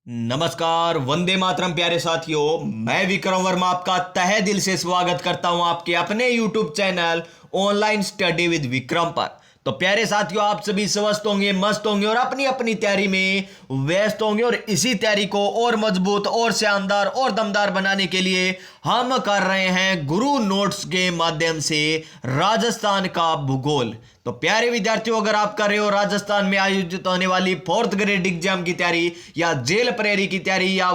नमस्कार, वंदे मातरम प्यारे साथियों। मैं विक्रम वर्मा आपका तहे दिल से स्वागत करता हूं आपके अपने YouTube channel online study with Vikram पर। तो प्यारे साथियों, आप सभी स्वस्थ होंगे, मस्त होंगे और अपनी अपनी तैयारी में व्यस्त होंगे। और इसी तैयारी को और मजबूत और शानदार और दमदार बनाने के लिए हम कर रहे हैं गुरु नोट्स के माध्यम से राजस्थान का भूगोल। तो प्यारे विद्यार्थियों, अगर आप कर रहे हो राजस्थान में आयोजित होने वाली 4th ग्रेड एग्जाम की तैयारी या जेल प्रहरी की तैयारी या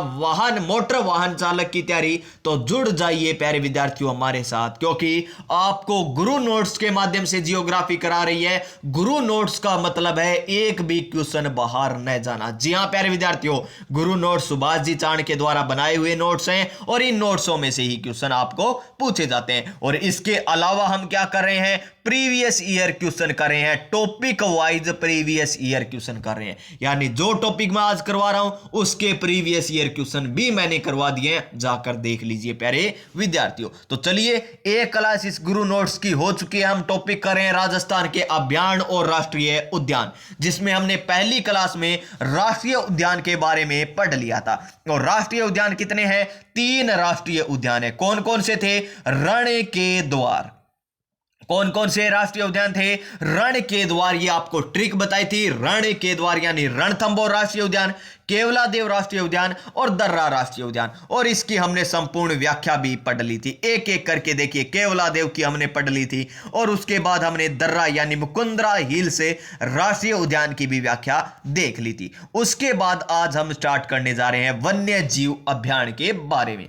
मोटर वाहन चालक की तैयारी, तो जुड़ जाइए प्यारे विद्यार्थियों हमारे साथ, क्योंकि आपको गुरु नोट्स के माध्यम से जियोग्राफी करा रही है। गुरु नोट्स का मतलब है एक भी क्वेश्चन बाहर न जाना। जी हां प्यारे विद्यार्थियों, गुरु नोट्स सुभाष जी चाणक्य के द्वारा बनाए हुए नोट्स हैं और इन नोट्सों में से ही क्वेश्चन आपको पूछे जाते हैं। और इसके अलावा हम क्या कर रहे हैं, प्रीवियस ईयर क्वेश्चन कर रहे हैं, topic wise previous year question कर रहे हैं। यानी जो टॉपिक मैं आज करवा रहा हूं उसके प्रीवियस ईयर क्वेश्चन भी मैंने करवा दिए हैं, जाकर देख लीजिए प्यारे विद्यार्थियों। तो चलिए, एक क्लास इस गुरु नोट्स की हो चुकी है। हम टॉपिक कर रहे हैं राजस्थान के अभयारण्य और राष्ट्रीय उद्यान, जिसमें हमने पहली क्लास में राष्ट्रीय उद्यान के बारे में पढ़ लिया था। और राष्ट्रीय उद्यान कितने हैं? 3 राष्ट्रीय उद्यान है। कौन कौन से थे? रण के द्वार। कौन कौन से राष्ट्रीय उद्यान थे? रण के द्वार। ये आपको ट्रिक बताई थी। रण के द्वार यानी रणथंभौर राष्ट्रीय उद्यान, केवलादेव राष्ट्रीय उद्यान और दर्रा राष्ट्रीय उद्यान। और इसकी हमने संपूर्ण व्याख्या भी पढ़ ली थी। एक एक करके देखिए, केवलादेव की हमने पढ़ ली थी और उसके बाद हमने दर्रा यानी मुकुंदरा हिल से राष्ट्रीय उद्यान की भी व्याख्या देख ली थी। उसके बाद आज हम स्टार्ट करने जा रहे हैं वन्य जीव अभ्यारण्य के बारे में।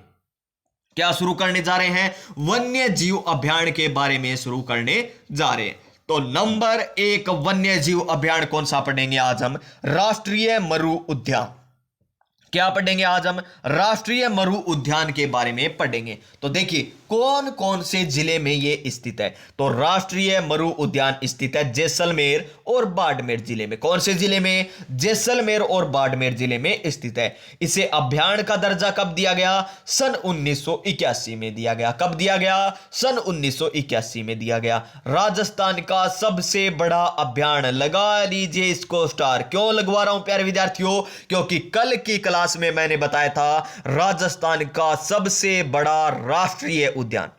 क्या शुरू करने जा रहे हैं? वन्य जीव अभ्यारण्य के बारे में शुरू करने जा रहे हैं। तो नंबर 1 वन्य जीव अभ्यारण्य कौन सा पढ़ेंगे आज हम? राष्ट्रीय मरु उद्यान। क्या पढ़ेंगे आज हम? राष्ट्रीय मरु उद्यान के बारे में पढ़ेंगे। तो देखिए, कौन कौन से जिले में यह स्थित है। तो राष्ट्रीय मरु उद्यान स्थित है जैसलमेर और बाड़मेर जिले में। कौन से जिले में? जैसलमेर और बाड़मेर जिले में स्थित है। इसे अभ्यारण्य का दर्जा कब दिया गया? सन 1981 में दिया गया। कब दिया गया? सन 1981 में दिया गया। राजस्थान का सबसे बड़ा अभ्यारण्य, लगा लीजिए इसको स्टार। क्यों लगवा रहा हूं प्यारे विद्यार्थियों? क्योंकि कल की क्लास में मैंने बताया था राजस्थान का सबसे बड़ा राष्ट्रीय उद्यान।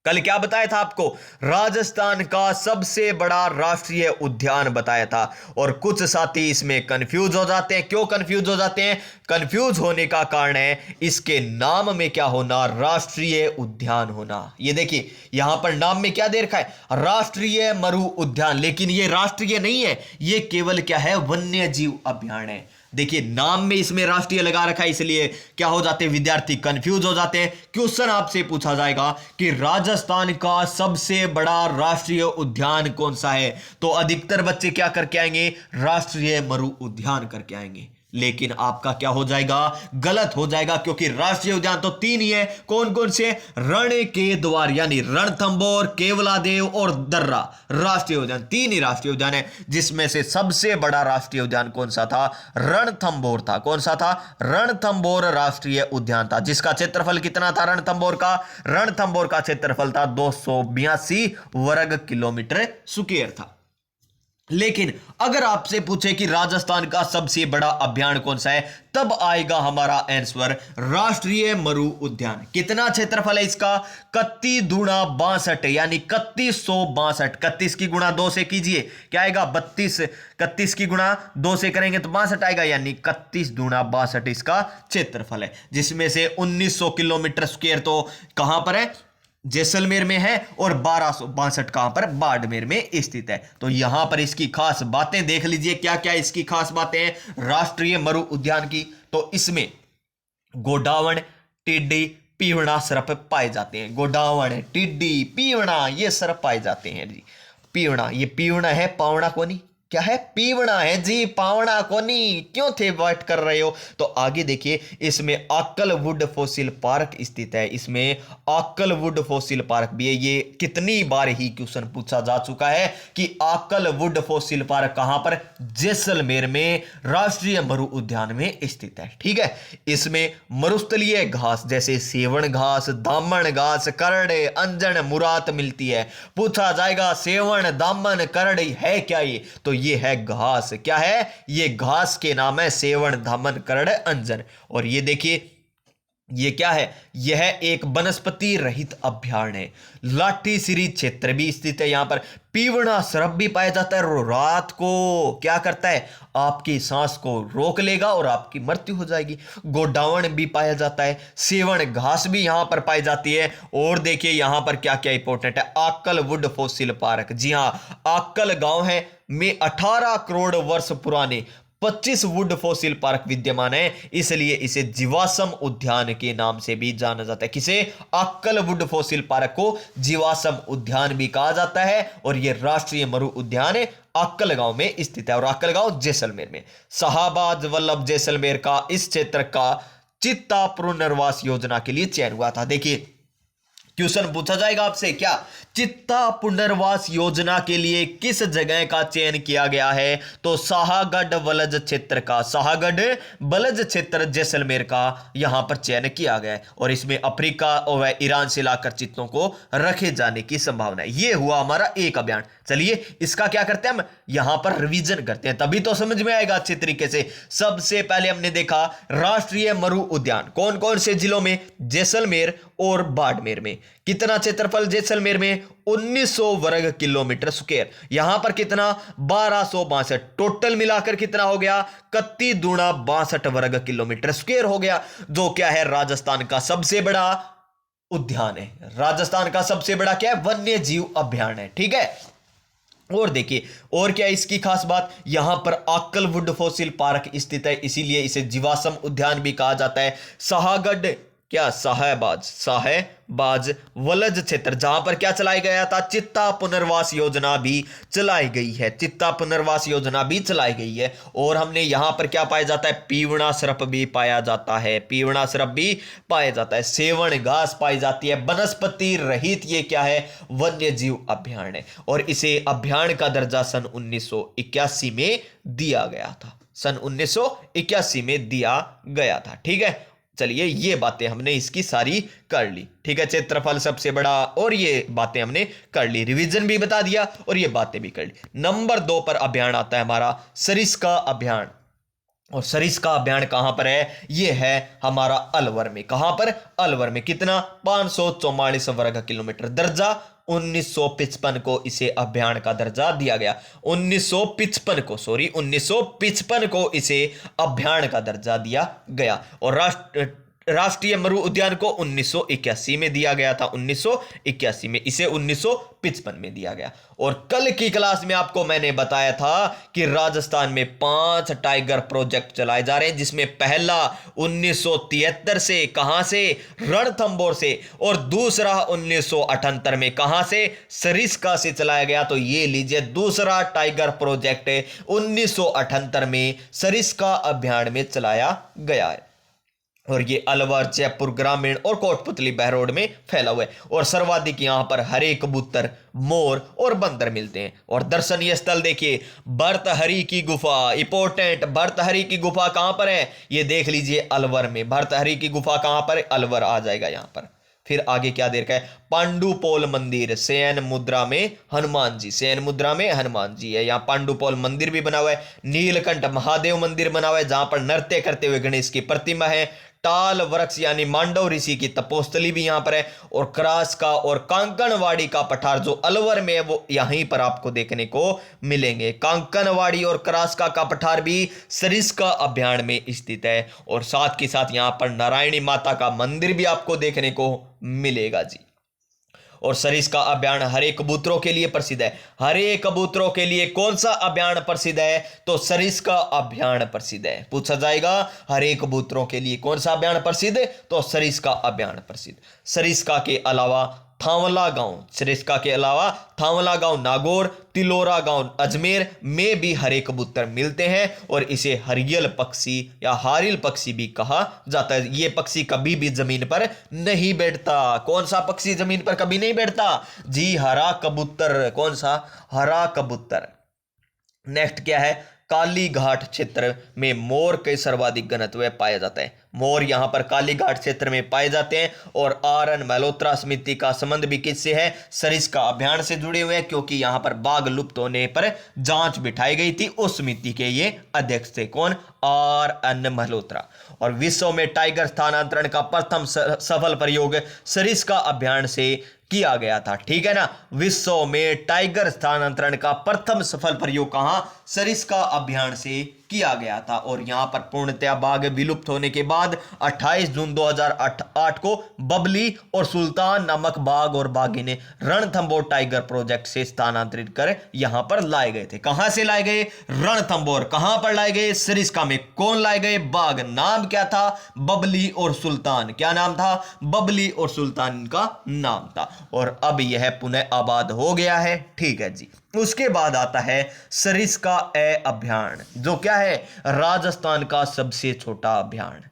कल क्या बताया था आपको? राजस्थान का सबसे बड़ा राष्ट्रीय उद्यान बताया था। और कुछ साथी इसमें कंफ्यूज हो जाते हैं। क्यों कंफ्यूज हो जाते हैं? कंफ्यूज होने का कारण है इसके नाम में क्या होना? राष्ट्रीय उद्यान होना। ये देखिए, यहां पर नाम में क्या दे रखा है? राष्ट्रीय मरु उद्यान। लेकिन ये राष्ट्रीय नहीं है, ये केवल क्या है? वन्य जीव अभ्यारण्य है। देखिए, नाम में इसमें राष्ट्रीय लगा रखा है, इसलिए क्या हो जाते हैं विद्यार्थी? कंफ्यूज हो जाते हैं। क्वेश्चन आपसे पूछा जाएगा कि राजस्थान का सबसे बड़ा राष्ट्रीय उद्यान कौन सा है, तो अधिकतर बच्चे क्या करके आएंगे? राष्ट्रीय मरु उद्यान करके आएंगे। लेकिन आपका क्या हो जाएगा? गलत हो जाएगा, क्योंकि राष्ट्रीय उद्यान तो 3 ही है। कौन कौन से? रण के द्वार यानी रणथंभौर, केवलादेव और दर्रा राष्ट्रीय उद्यान। 3 ही राष्ट्रीय उद्यान है, जिसमें से सबसे बड़ा राष्ट्रीय उद्यान कौन सा था? रणथंभौर था। कौन सा था? रणथंभौर राष्ट्रीय उद्यान था। जिसका क्षेत्रफल कितना था रणथंभौर का? रणथंभौर का क्षेत्रफल था 282 वर्ग किलोमीटर स्क्वायर था। लेकिन अगर आपसे पूछे कि राजस्थान का सबसे बड़ा अभ्यारण्य कौन सा है, तब आएगा हमारा आंसर राष्ट्रीय मरु उद्यान। कितना क्षेत्रफल है इसका? 31 दूना 62 यानी 3162। 31 की गुणा 2 से कीजिए, क्या आएगा? 32। 31 की गुणा 2 से करेंगे तो 62 आएगा, यानी 31 दूना 62 इसका क्षेत्रफल है। जिसमें से 1900 किलोमीटर स्क्वायर तो कहां पर है? जैसलमेर में है। और 1262 कहां पर? बाड़मेर में स्थित है। तो यहां पर इसकी खास बातें देख लीजिए, क्या क्या इसकी खास बातें हैं राष्ट्रीय मरु उद्यान की। तो इसमें गोडावण, टिड्डी, पीवड़ा सर्प पाए जाते हैं। गोडावण, टिड्डी, पीवड़ा ये सर्प पाए जाते हैं जी। पीवड़ा, ये पीवड़ा है, पावड़ा कोनी। क्या है? पीवड़ा है जी, पावड़ा कोनी। क्यों थे बात कर रहे हो? तो आगे देखिए, इसमें आकलवुड फॉसिल पार्क स्थित है। इसमें आकलवुड फॉसिल पार्क भी है। ये कितनी बार ही क्वेश्चन पूछा जा चुका है कि आकलवुड फॉसिल पार्क कहां पर? जैसलमेर में राष्ट्रीय मरु उद्यान में स्थित है। ठीक है। इसमें मरुस्थलीय घास जैसे सेवण घास, दामन घास, करड़े, अंजन, मुरात मिलती है। पूछा जाएगा सेवण, दामन, करड़ी है क्या ये? तो ये है घास। क्या है? ये घास के नाम है सेवण, धामन, करड़, अंजन। और ये देखिए ये क्या है? यह एक वनस्पति रहित अभ्यारण्य है। लाठीसिरी क्षेत्र भी स्थित है। यहां पर पीवड़ा सर्प भी पाया जाता है और रात को क्या करता है? आपकी सांस को रोक लेगा और आपकी मृत्यु हो जाएगी। गोडावण भी पाया जाता है। सेवण घास भी यहां पर पाई जाती है। और देखिए यहां पर क्या क्या इंपॉर्टेंट है। आक्कल वुड फॉसिल पार्क, जी हां, आक्कल गांव है में 18 करोड़ वर्ष पुराने 25 वुड फॉसिल पार्क विद्यमान है, इसलिए इसे जीवाश्म उद्यान के नाम से भी जाना जाता है। किसे? आक्कल वुड फॉसिल पार्क को जीवाश्म उद्यान भी कहा जाता है। और यह राष्ट्रीय मरु उद्यान है, आक्कल गांव में स्थित है। और आक्कल गांव जैसलमेर में। शाहबाज वल्लभ जैसलमेर का इस क्षेत्र का चित्ता पुनर्वास योजना के लिए चयन हुआ था। देखिए क्वेश्चन पूछा जाएगा आपसे, क्या चित्ता पुनर्वास योजना के लिए किस जगह का चयन किया गया है? तो शाहगढ़ बलज क्षेत्र का, शाहगढ़ बलज क्षेत्र जैसलमेर का यहां पर चयन किया गया है। और इसमें अफ्रीका और ईरान से लाकर चित्तों को रखे जाने की संभावना है। यह हुआ हमारा एक अभियान। चलिए इसका क्या करते हैं, हम यहां पर रिवीजन करते हैं, तभी तो समझ में आएगा अच्छे तरीके से। सबसे पहले हमने देखा राष्ट्रीय मरु उद्यान कौन कौन से जिलों में? जैसलमेर और बाड़मेर में। कितना क्षेत्रफल जैसलमेर में? 1900 वर्ग किलोमीटर स्क्वायर। यहां पर कितना? 1262। टोटल मिलाकर कितना हो गया? 31 दूना 62 वर्ग किलोमीटर स्क्वायर हो गया, जो क्या है? राजस्थान का सबसे बड़ा उद्यान है। राजस्थान का सबसे बड़ा क्या है? वन्य जीव अभ्यारण्य है। ठीक है। और देखिए और क्या इसकी खास बात, यहां पर आक्कल वुड फॉसिल पार्क स्थित है, इसीलिए इसे जीवाश्म उद्यान भी कहा जाता है। शाहगढ़ क्या? शाहबाज वलज क्षेत्र, जहां पर क्या चलाया गया था? चित्ता पुनर्वास योजना भी चलाई गई है। चित्ता पुनर्वास योजना भी चलाई गई है। और हमने यहां पर क्या पाया जाता है? पीवड़ा सर्प भी पाया जाता है। पीवड़ा सर्प भी पाया जाता है। सेवण घास पाई जाती है। वनस्पति रहित ये क्या है? वन्य जीव अभ्यारण्य। और इसे अभ्यारण्य का दर्जा सन 1981 में दिया गया था। सन 1981 में दिया गया था। ठीक है। चलिए ये बातें हमने इसकी सारी कर ली। ठीक है। क्षेत्रफल सबसे बड़ा और ये बातें हमने कर ली, रिवीजन भी बता दिया और ये बातें भी कर ली। नंबर 2 पर अभियान आता है हमारा सरिस्का अभियान। और सरिस्का अभियान कहां पर है? ये है हमारा अलवर में। कहां पर? अलवर में। कितना? 544 वर्ग किलोमीटर। दर्जा 1955 को इसे अभियान का दर्जा दिया गया। 1955 को इसे अभियान का दर्जा दिया गया। और राष्ट्रीय मरु उद्यान को 1981 में दिया गया था। 1981 में, इसे 1955 में दिया गया। और कल की क्लास में आपको मैंने बताया था कि राजस्थान में 5 टाइगर प्रोजेक्ट चलाए जा रहे हैं, जिसमें पहला 1973 से, कहां से? रणथंभौर से। और दूसरा 1978 में कहां से? सरिस्का से चलाया गया। तो ये लीजिए दूसरा टाइगर प्रोजेक्ट 1978 में सरिस्का अभियान में चलाया गया है। और ये अलवर, जयपुर ग्रामीण और कोटपुतली बहरोड में फैला हुआ है। और सर्वाधिक यहां पर हरे कबूतर, मोर और बंदर मिलते हैं। और दर्शनीय स्थल देखिए, भर्तहरि की गुफा, इंपॉर्टेंट। भर्तहरि की गुफा कहां पर है? ये देख लीजिए अलवर में। भर्तहरि की गुफा कहां पर है? अलवर आ जाएगा यहां पर। फिर आगे क्या देर का है? पांडुपोल मंदिर, शयन मुद्रा में हनुमान जी। शयन मुद्रा में हनुमान जी है। यहाँ पांडुपोल मंदिर भी बना हुआ है। नीलकंठ महादेव मंदिर बना हुआ है, जहां पर नृत्य करते हुए गणेश की प्रतिमा है। टाल वृक्ष यानी मांडव ऋषि की तपोस्थली भी यहां पर है। और क्रास का और कांकणवाड़ी का पठार जो अलवर में है वो यहीं पर आपको देखने को मिलेंगे। कांकणवाड़ी और क्रास का पठार भी सरिस्का अभ्यारण्य में स्थित है। और साथ के साथ यहां पर नारायणी माता का मंदिर भी आपको देखने को मिलेगा जी। और सरिस्का अभ्यारण्य हरे कबूतरों के लिए प्रसिद्ध है। हरे कबूतरों के लिए कौन सा अभ्यारण्य प्रसिद्ध है? तो सरिस्का अभ्यारण्य प्रसिद्ध है। पूछा जाएगा हरे कबूतरों के लिए कौन सा अभ्यारण्य प्रसिद्ध है? तो सरिस्का अभ्यारण्य प्रसिद्ध। सरिस्का के अलावा थांवला गांव, सरिस्का के अलावा थांवला गांव नागौर, तिलोरा गांव अजमेर में भी हरे कबूतर मिलते हैं। और इसे हरियल पक्षी या हारिल पक्षी भी कहा जाता है। यह पक्षी कभी भी जमीन पर नहीं बैठता। कौन सा पक्षी जमीन पर कभी नहीं बैठता? जी हरा कबूतर। कौन सा? हरा कबूतर। नेक्स्ट क्या है? काली घाट क्षेत्र में मोर के सर्वाधिक घनत्व पाया जाता है। मोर यहाँ पर कालीघाट क्षेत्र में पाए जाते हैं। और आरन मल्होत्रा समिति का संबंध भी किससे है? सरिस्का अभियान से जुड़े हुए हैं, क्योंकि यहाँ पर बाघ लुप्त होने पर जांच बिठाई गई थी। उस समिति के ये अध्यक्ष थे कौन? आरएन मल्होत्रा। और विश्व में टाइगर स्थानांतरण का प्रथम सफल प्रयोग सरिस्का अभियान से किया गया था। ठीक है ना, विश्व में टाइगर स्थानांतरण का प्रथम सफल प्रयोग कहां? सरिस्का अभियान से किया गया था। और यहां पर पूर्णतया बाघ विलुप्त होने के बाद 28 जून 2008 को बबली और सुल्तान नामक बाघ और बाघिने रणथंबोर टाइगर प्रोजेक्ट से स्थानांतरित कर यहां पर लाए गए थे। कहां से लाए गए? रणथंबोर। कहां पर लाए गए? सरिस्का में। कौन लाए गए? बाघ। नाम क्या था? बबली और सुल्तान। क्या नाम था? बबली और सुल्तान का नाम था। और अब यह पुनः आबाद हो गया है। ठीक है जी। उसके बाद आता है सरिस्का अभियान, जो क्या है? राजस्थान का सबसे छोटा अभियान।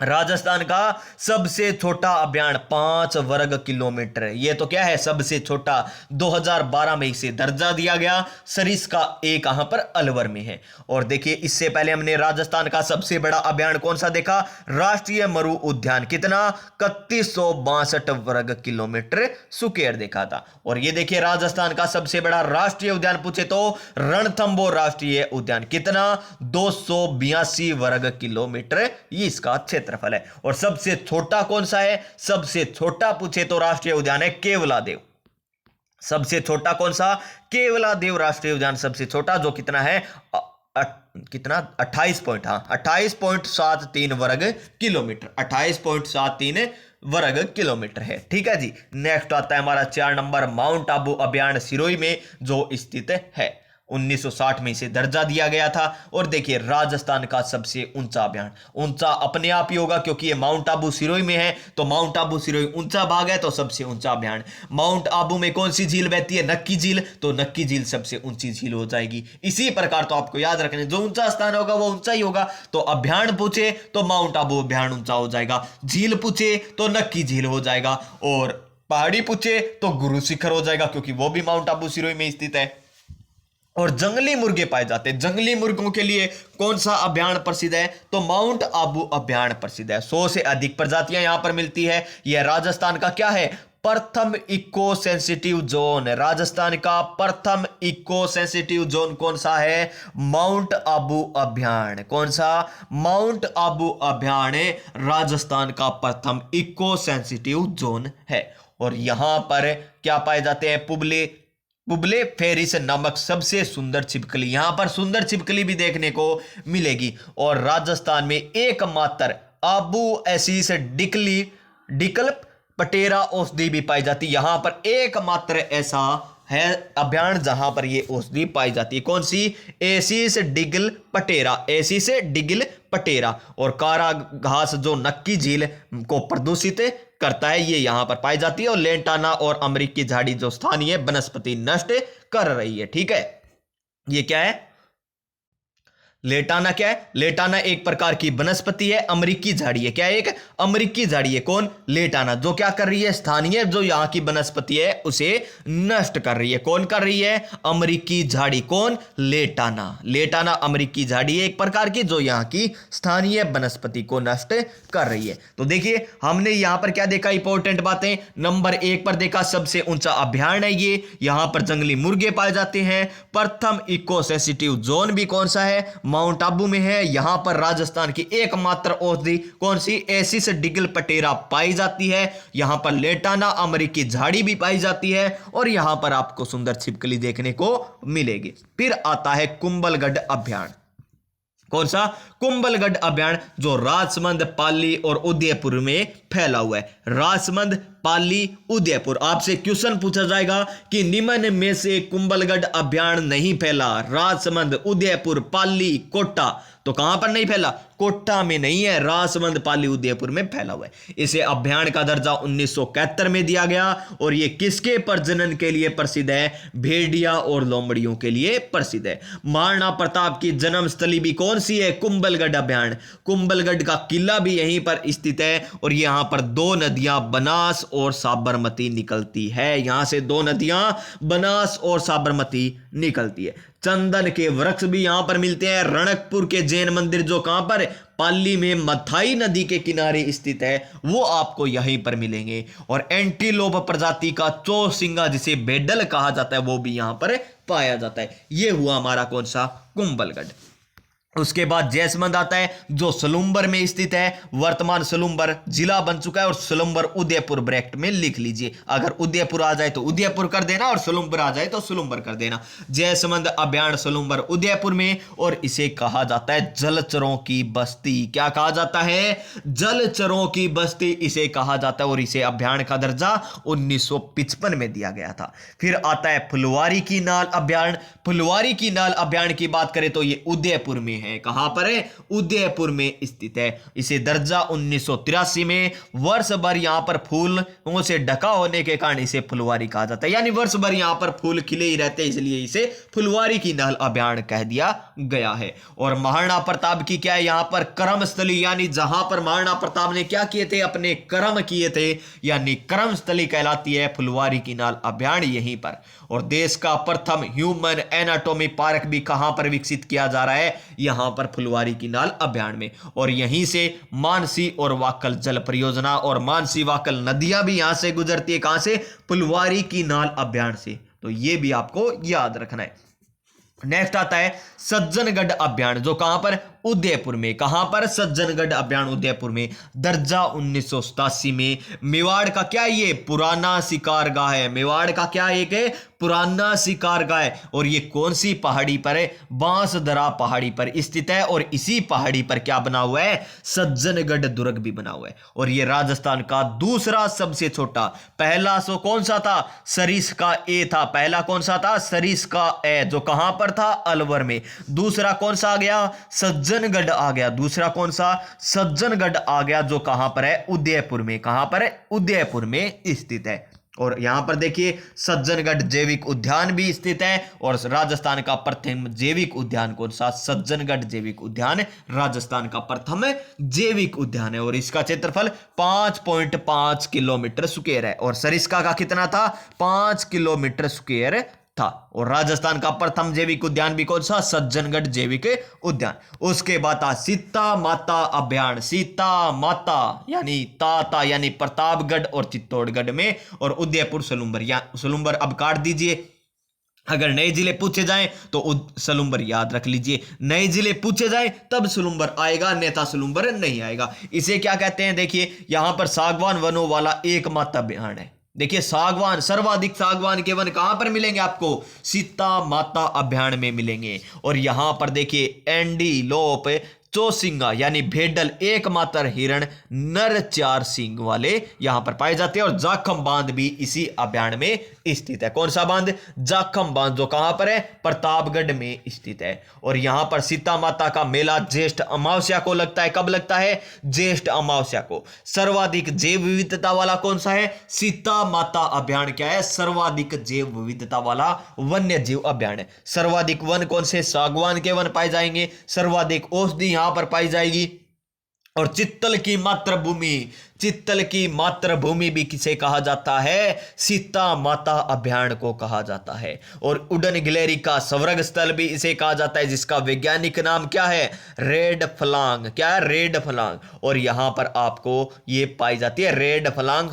राजस्थान का सबसे छोटा अभियान 5 वर्ग किलोमीटर। ये तो क्या है? सबसे छोटा। 2012 में इसे दर्जा दिया गया। सरिस्का ए कहां पर? अलवर में है। और देखिए, इससे पहले हमने राजस्थान का सबसे बड़ा अभियान कौन सा देखा? राष्ट्रीय मरु उद्यान। कितना? 3162 वर्ग किलोमीटर स्क्वायर देखा था। और ये देखिए, राजस्थान का सबसे बड़ा राष्ट्रीय उद्यान पूछे तो रणथंबोर राष्ट्रीय उद्यान। कितना? 282 वर्ग किलोमीटर ये इसका क्षेत्रफल है। और सबसे छोटा कौन सा है? सबसे छोटा पूछे तो राष्ट्रीय उद्यान है केवलादेव। सबसे छोटा कौन सा? केवलादेव राष्ट्रीय उद्यान सबसे छोटा, जो कितना है? कितना? 28.73 वर्ग किलोमीटर। 28.73 वर्ग किलोमीटर है। ठीक है जी। नेक्स्ट आता है हमारा 4 नंबर, माउंट आबू अभियान सिरोही में जो स्थित है। 1960 में इसे दर्जा दिया गया था। और देखिए, राजस्थान का सबसे ऊंचा अभियान। ऊंचा अपने आप ही होगा क्योंकि ये माउंट आबू सिरोही में है, तो माउंट आबू सिरोही ऊंचा भाग है, तो सबसे ऊंचा अभियान। माउंट आबू में कौन सी झील बहती है? नक्की झील, तो नक्की झील सबसे ऊंची झील हो जाएगी। इसी प्रकार तो आपको याद रखना, जो ऊंचा स्थान होगा वो ऊंचा ही होगा। तो अभियान पूछे तो माउंट आबू अभियान ऊंचा हो जाएगा, झील पूछे तो नक्की झील हो जाएगा, और पहाड़ी पूछे तो गुरु शिखर हो जाएगा, क्योंकि वो भी माउंट आबू सिरोही में स्थित है। और जंगली मुर्गे पाए जाते हैं। जंगली मुर्गों के लिए कौन सा अभियान प्रसिद्ध है? तो माउंट आबू अभियान प्रसिद्ध है। 100 से अधिक प्रजातियां यहां पर मिलती है। यह राजस्थान का क्या है? प्रथम इको सेंसिटिव जोन। राजस्थान का प्रथम इको सेंसिटिव जोन कौन सा है? माउंट आबू अभियान। कौन सा? माउंट आबू अभियान राजस्थान का प्रथम इको सेंसिटिव जोन है। और यहां पर क्या पाए जाते हैं? पुबले फेरिस नामक सबसे सुंदर छिपकली। यहां पर सुंदर छिपकली भी देखने को मिलेगी। और राजस्थान में एकमात्र आबू एसिस डिकल पटेरा औषधि भी पाई जाती है। यहां पर एकमात्र ऐसा है अभियान जहां पर ये औषधि पाई जाती है। कौन सी? एसिस डिगल पटेरा। एसिस डिगल पटेरा। और कारा घास जो नक्की झील को प्रदूषित करता है, ये यहां पर पाई जाती है। और लेंटाना और अमेरिकी झाड़ी जो स्थानीय वनस्पति नष्ट कर रही है। ठीक है, ये क्या है? लेटाना क्या है? लेटाना एक प्रकार की वनस्पति है। अमेरिकी झाड़ी है। क्या है? एक अमेरिकी झाड़ी है। कौन? लेटाना। जो क्या कर रही है? स्थानीय जो यहाँ की वनस्पति है उसे नष्ट कर रही है। कौन कर रही है? अमेरिकी झाड़ी। कौन? लेटाना। लेटाना अमेरिकी झाड़ी है एक प्रकार की, जो यहाँ की स्थानीय वनस्पति को नष्ट कर रही है। तो देखिए, हमने यहाँ पर क्या देखा? इंपॉर्टेंट बातें। नंबर 1 पर देखा सबसे ऊंचा अभियान है ये। यहाँ पर जंगली मुर्गे पाए जाते हैं। प्रथम इको सेंसिटिव जोन भी कौन सा है? माउंट आबू में है। यहां पर राजस्थान की एकमात्र औषधि कौन सी? एसिस डिगल पटेरा पाई जाती है। यहां पर लेटाना अमेरिकी झाड़ी भी पाई जाती है। और यहां पर आपको सुंदर छिपकली देखने को मिलेगी। फिर आता है कुंभलगढ़ अभियान। कौन सा? कुंभलगढ़ अभियान, जो राजसमंद, पाली और उदयपुर में फैला हुआ है। राजसमंद, पाली, उदयपुर। आपसे क्वेश्चन पूछा जाएगा कि निम्न में से कुंभलगढ़ अभियान नहीं फैला। राजसमंद, उदयपुर, पाली, कोटा। तो कहां पर नहीं फैला? कोटा में नहीं है, राजसमंद, पाली, उदयपुर में फैला हुआ है। इसे अभियान का दर्जा 1971 में दिया गया। और यह किसके प्रजनन के लिए प्रसिद्ध है? भेड़िया और लोमड़ियों के लिए प्रसिद्ध है। महाराणा प्रताप की जन्मस्थली भी कौन सी है? कुंभलगढ़ अभियान। कुंभलगढ़ का किला भी यहीं पर स्थित है। और यहां पर 2 नदियां बनास और साबरमती निकलती है। यहां से दो नदियां बनास और साबरमती निकलती है। चंदन के वृक्ष भी यहां पर मिलते हैं। रणकपुर के जैन मंदिर जो कहां पर, पाली में मथाई नदी के किनारे स्थित है, वो आपको यहीं पर मिलेंगे। और एंटीलोप प्रजाति का चौसिंगा जिसे बेडल कहा जाता है वो भी यहां पर पाया जाता है। ये हुआ हमारा कौन सा, कुंभलगढ़। उसके बाद जैसमंद आता है जो सलूम्बर में स्थित है। वर्तमान सलूम्बर जिला बन चुका है और सलूम्बर उदयपुर ब्रैकेट में लिख लीजिए। अगर उदयपुर आ जाए तो उदयपुर कर देना और सलूम्बर आ जाए तो सलूम्बर कर देना। जैसमंद अभयारण्य सलूम्बर उदयपुर में, और इसे कहा जाता है जलचरों की बस्ती। क्या कहा जाता है, जलचरों की बस्ती इसे कहा जाता है। और इसे अभयारण्य का दर्जा 1955 में दिया गया था। फिर आता है फुलवारी की नाल अभयारण्य। फुलवारी की नाल अभयारण्य की बात करें तो ये उदयपुर में है। कहां पर है, उदयपुर में स्थित है। इसे दर्जा 1983 में। वर्ष भर यहां पर फूलों से ढका होने के कारण इसे फुलवारी कहा जाता है। यानी वर्ष भर यहां पर फूल खिले ही रहते हैं, इसलिए इसे फुलवारी की नाल अभयारण्य कह दिया गया है। और महाराणा प्रताप की क्या है, यहां पर कर्मस्थली, यानी जहां पर महाराणा प्रताप ने क्या किए थे, अपने कर्म किए थे, यानी कर्मस्थली कहलाती है फुलवारी की नाल अभयारण्य यहीं पर। और देश का प्रथम ह्यूमन एनाटॉमी पार्क भी कहां पर विकसित किया जा रहा है, यहां पर फुलवारी की नाल अभयारण्य में। और यहीं से मानसी और वाकल जल परियोजना और मानसी वाकल नदियां भी यहां से गुजरती है। कहां से, फुलवारी की नाल अभयारण्य से। तो यह भी आपको याद रखना है। नेक्स्ट आता है सज्जनगढ़ अभयारण्य जो कहां पर, उदयपुर में। कहां पर, सज्जनगढ़ अभयारण्य उदयपुर में। दर्जा 1987 में। मेवाड़ का क्या, ये पुराना शिकारगाह है। मेवाड़ का क्या, एक है पुराना शिकारगाह है। और ये कौन सी पहाड़ी पर है, बांसदरा पहाड़ी पर स्थित है। और इसी पहाड़ी पर क्या बना हुआ है, सज्जनगढ़ दुर्ग भी बना हुआ है। और ये राजस्थान का दूसरा सबसे छोटा, पहला सो कौन सा था, सरिस्का ए था। पहला कौन सा था, सरिस्का ए, जो कहां पर था, अलवर में। दूसरा कौन सा आ गया, सज्जनगढ़ आ गया। दूसरा कौन सा, सज्जनगढ़ आ गया, जो कहां पर है, उदयपुर में। कहां पर है, उदयपुर में स्थित है। और यहां पर देखिए सज्जनगढ़ जैविक उद्यान भी स्थित है। और राजस्थान का प्रथम जैविक उद्यान कौन सा, सज्जनगढ़ जैविक उद्यान राजस्थान का प्रथम जैविक उद्यान है। और इसका क्षेत्रफल 5.5 किलोमीटर स्क्वायर है। और सरिस्का का कितना था, 5 किलोमीटर स्क्वायर था। और राजस्थान का प्रथम जैविक उद्यान भी कौन सा, सज्जनगढ़ जैविक उद्यान। उसके बाद था सीता माता अभयारण्य। सीता माता यानी ताता यानी प्रतापगढ़ और चित्तौड़गढ़ में। और उदयपुर सलूम्बर, या सलूम्बर अब काट दीजिए। अगर नए जिले पूछे जाएं तो सलूम्बर याद रख लीजिए। नए जिले पूछे जाएं तब सलूम्बर आएगा, अन्यथा सलूम्बर नहीं आएगा। इसे क्या कहते हैं, देखिए यहां पर सागवान वनों वाला एकमात्र अभयारण्य है। देखिए सागवान, सर्वाधिक सागवान के वन कहां पर मिलेंगे आपको, सीता माता अभयारण्य में मिलेंगे। और यहां पर देखिए एंटीलोप, चौसिंगा यानी भेडल, एकमात्र हिरण, नर 4 सींग वाले यहां पर पाए जाते हैं। और जाखम बांध भी इसी अभयारण्य में स्थित है। कौन सा बांध, जाखम बांध, जो कहां पर है, प्रतापगढ़ में स्थित है। और यहां पर सीता माता का मेला ज्येष्ठ अमावस्या को लगता है। कब लगता है, ज्येष्ठ अमावस्या को। सर्वाधिक जैव विविधता वाला कौन सा है, सीता माता अभयारण्य क्या है, सर्वाधिक जैव विविधता वाला वन्य जीव अभयारण्य। सर्वाधिक वन कौन से, सागवान के वन पाए जाएंगे। सर्वाधिक औषधि यहां पर पाई जाएगी। और चित्तल की मातृभूमि, चित्तल की मातृभूमि भी किसे कहा जाता है, सीता माता अभयारण्य को कहा जाता है। और उड़न गिलहरी का स्वर्ग स्थल भी इसे कहा जाता है, जिसका वैज्ञानिक नाम क्या है, रेड फलांग। क्या है, रेड फलांग। और यहां पर आपको ये पाई जाती है रेड फलांग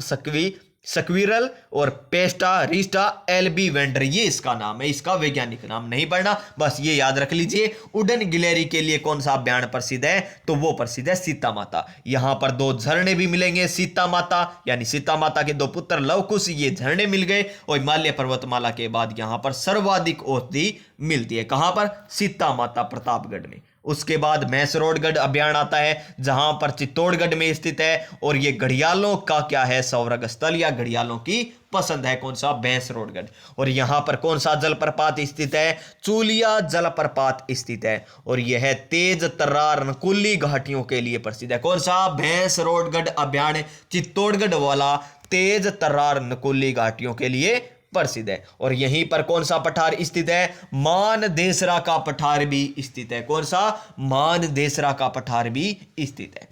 सक्वीरल और पेस्टा रिस्टा एलबी वेंडर, ये इसका नाम है। इसका वैज्ञानिक नाम नहीं पढ़ना, बस ये याद रख लीजिए। उड़न गिलहरी के लिए कौन सा अभयारण्य प्रसिद्ध है, तो वो प्रसिद्ध है सीता माता। यहां पर 2 झरने भी मिलेंगे, सीता माता यानी सीता माता के 2 पुत्र लवकुश, ये झरने मिल गए। और हिमालय पर्वतमाला के बाद यहां पर सर्वाधिक औषधि मिलती है। कहां पर, सीता माता प्रतापगढ़ में। उसके बाद मैसरोडगढ़ अभयारण्य आता है, जहां पर चित्तौड़गढ़ में स्थित है। और ये घड़ियालों का क्या है, स्वर्ग स्थल या घड़ियालों की पसंद है। कौन सा, मैसरोडगढ़। और यहां पर कौन सा जलप्रपात स्थित है, चूलिया जलप्रपात स्थित है। और यह तेज तर्रार नकुली घाटियों के लिए प्रसिद्ध है। कौन सा, मैसरोडगढ़ अभयारण्य चित्तौड़गढ़ वाला तेज तर्रार नकुली घाटियों के लिए प्रसिद्ध है। और यहीं पर कौन सा पठार स्थित है, मानदेसरा का पठार भी स्थित है। कौन सा, मानदेसरा का पठार भी स्थित है।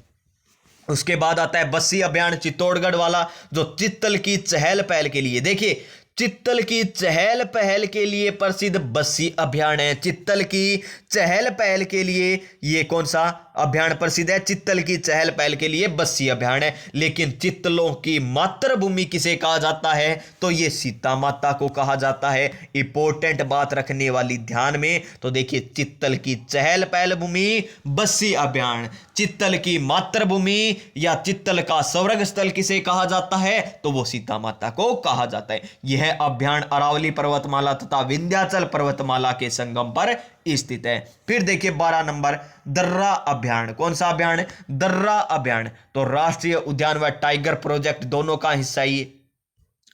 उसके बाद आता है बस्सी अभियान चित्तौड़गढ़ वाला, जो चित्तल की चहल पहल के लिए, देखिए चित्तल की चहल पहल के लिए प्रसिद्ध बस्सी अभियान है। चित्तल की चहल पहल के लिए ये कौन सा अभियान प्रसिद्ध है? चित्तल की चहल पहल के लिए बस्सी अभियान है। लेकिन चित्तलों की मातृभूमि किसे कहा जाता है? तो ये सीता माता को कहा जाता है। इंपॉर्टेंट बात रखने वाली ध्यान में, तो देखिए चित्तल की चहल पहल भूमि बस्सी अभियान, चित्तल की मातृभूमि या चित्तल का स्वर्ग स्थल किसे कहा जाता है? तो वो सीता माता को कहा जाता है। यह अभियान अरावली पर्वतमाला तथा विंध्याचल पर्वतमाला के संगम पर स्थित है। फिर देखिए 12 नंबर दर्रा अभियान। कौन सा अभियान? दर्रा अभियान। तो राष्ट्रीय उद्यान व टाइगर प्रोजेक्ट दोनों का हिस्सा ही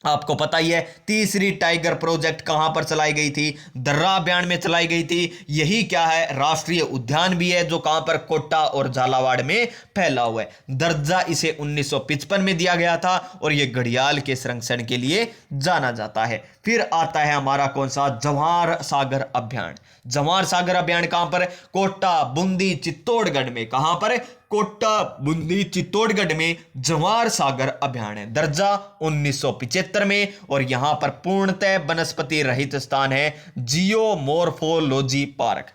आपको पता ही है। तीसरी टाइगर प्रोजेक्ट कहां पर चलाई गई थी? दर्रा अभियान में चलाई गई थी। यही क्या है? राष्ट्रीय उद्यान भी है, जो कहां पर? कोटा और झालावाड़ में फैला हुआ है। दर्जा इसे 1955 में दिया गया था और यह घड़ियाल के संरक्षण के लिए जाना जाता है। फिर आता है हमारा कौन सा? जवाहर सागर अभियान। जवाहर सागर अभियान कहां पर? कोटा, बूंदी, चित्तौड़गढ़ में। कहां पर? कोटा, बूंदी, चित्तौड़गढ़ में जवाहर सागर अभियान है। दर्जा 1975 में, और यहां पर पूर्णतः वनस्पति रहित स्थान है। जियोमॉर्फोलॉजी पार्क,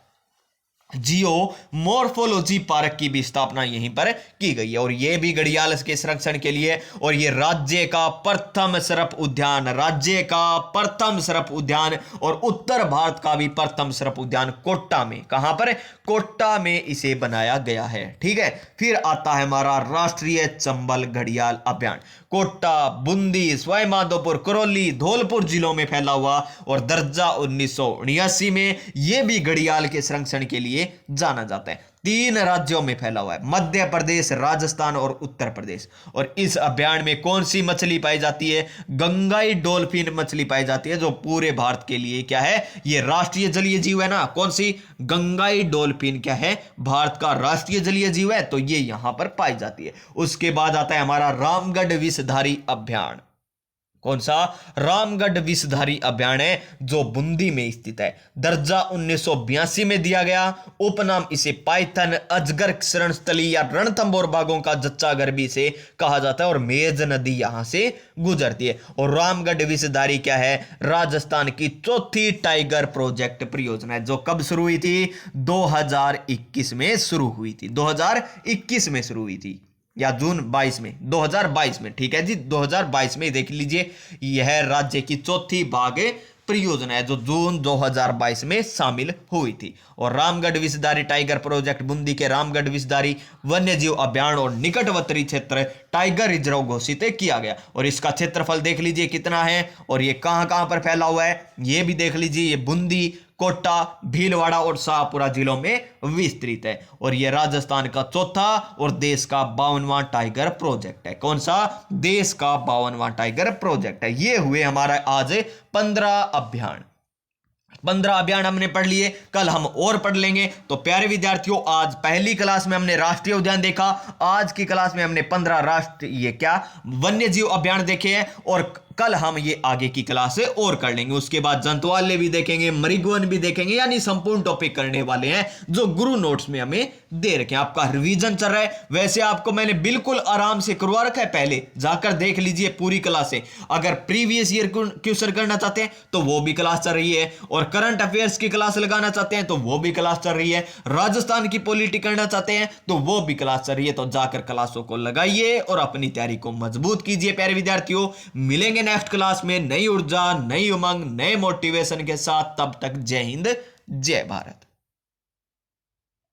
जियोमॉर्फोलॉजी पार्क की भी स्थापना यहीं पर की गई है, और यह भी घड़ियाल के संरक्षण के लिए। और यह राज्य का प्रथम सर्प उद्यान, राज्य का प्रथम सर्प उद्यान, और उत्तर भारत का भी प्रथम सर्प उद्यान कोटा में। कहां पर? कोटा में इसे बनाया गया है। ठीक है। फिर आता है हमारा राष्ट्रीय चंबल घड़ियाल अभियान। कोटा, बूंदी, सवाई माधोपुर, करौली, धौलपुर जिलों में फैला हुआ, और दर्जा 1979 में यह भी घड़ियाल के संरक्षण के लिए जाना जाता है। 3 राज्यों में फैला हुआ है, मध्य प्रदेश, राजस्थान और उत्तर प्रदेश। और इस अभियान में कौन सी मछली पाई जाती है? गंगाई डॉल्फिन मछली पाई जाती है, जो पूरे भारत के लिए क्या है? ये राष्ट्रीय जलीय जीव है ना। कौन सी? गंगाई डॉल्फिन क्या है? भारत का राष्ट्रीय जलीय जीव है, तो ये यहां पर पाई जाती है। उसके बाद आता है हमारा रामगढ़ विषधारी अभियान। कौन सा? रामगढ़ विषधारी अभियान है, जो बूंदी में स्थित है। दर्जा 1982 में दिया गया। उपनाम इसे पाइथन, अजगर शरण स्थली या रणथंभौर बाघों का जच्चा घर भी से कहा जाता है, और मेज नदी यहां से गुजरती है। और रामगढ़ विषधारी क्या है? राजस्थान की चौथी टाइगर प्रोजेक्ट परियोजना है, जो कब शुरू हुई थी? 2021 में शुरू हुई थी। 2021 में शुरू हुई थी, या जून 22 में, 2022 में। ठीक है जी, 2022 में। देख लीजिए, यह राज्य की चौथी बाघ परियोजना है, जो जून 2022 में शामिल हुई थी। और रामगढ़ विषधारी टाइगर प्रोजेक्ट बूंदी के रामगढ़ विषधारी वन्यजीव अभियान और निकटवर्ती क्षेत्र टाइगर रिजर्व घोषित किया गया। और इसका क्षेत्रफल देख लीजिए कितना है, और ये कहां कहां पर फैला हुआ है, ये भी देख लीजिए। ये बूंदी, कोटा, भीलवाड़ा और शाहपुरा जिलों में विस्तृत है। और यह राजस्थान का चौथा और देश का 52वां टाइगर प्रोजेक्ट है। कौन सा? देश का 52वां टाइगर प्रोजेक्ट है। ये हुए हमारा आज 15 अभियान। 15 अभियान हमने पढ़ लिए, कल हम और पढ़ लेंगे। तो प्यारे विद्यार्थियों, आज पहली क्लास में हमने राष्ट्रीय उद्यान देखा, आज की क्लास में हमने 15 राष्ट्रीय क्या वन्यजीव अभियान देखे हैं, और कल हम ये आगे की क्लास से और कर लेंगे। उसके बाद जंतुवाल्य भी देखेंगे, मृगवन भी देखेंगे, यानी संपूर्ण टॉपिक करने वाले हैं, जो गुरु नोट्स में हमें दे रखे हैं। आपका रिवीजन चल रहा है। वैसे आपको मैंने बिल्कुल आराम से करवा रखा है, पहले जाकर देख लीजिए पूरी क्लासें। अगर प्रीवियस ईयर क्वेश्चन करना चाहते हैं तो वो भी क्लास चल रही है, और करंट अफेयर्स की क्लास लगाना चाहते हैं तो वो भी क्लास चल रही है, राजस्थान की पॉलिटी करना चाहते हैं तो वो भी क्लास चल रही है। तो जाकर क्लासों को लगाइए और अपनी तैयारी को मजबूत कीजिए। प्यारे विद्यार्थियों, मिलेंगे नेक्स्ट क्लास में नई ऊर्जा, नई उमंग, नए मोटिवेशन के साथ। तब तक जय हिंद, जय भारत।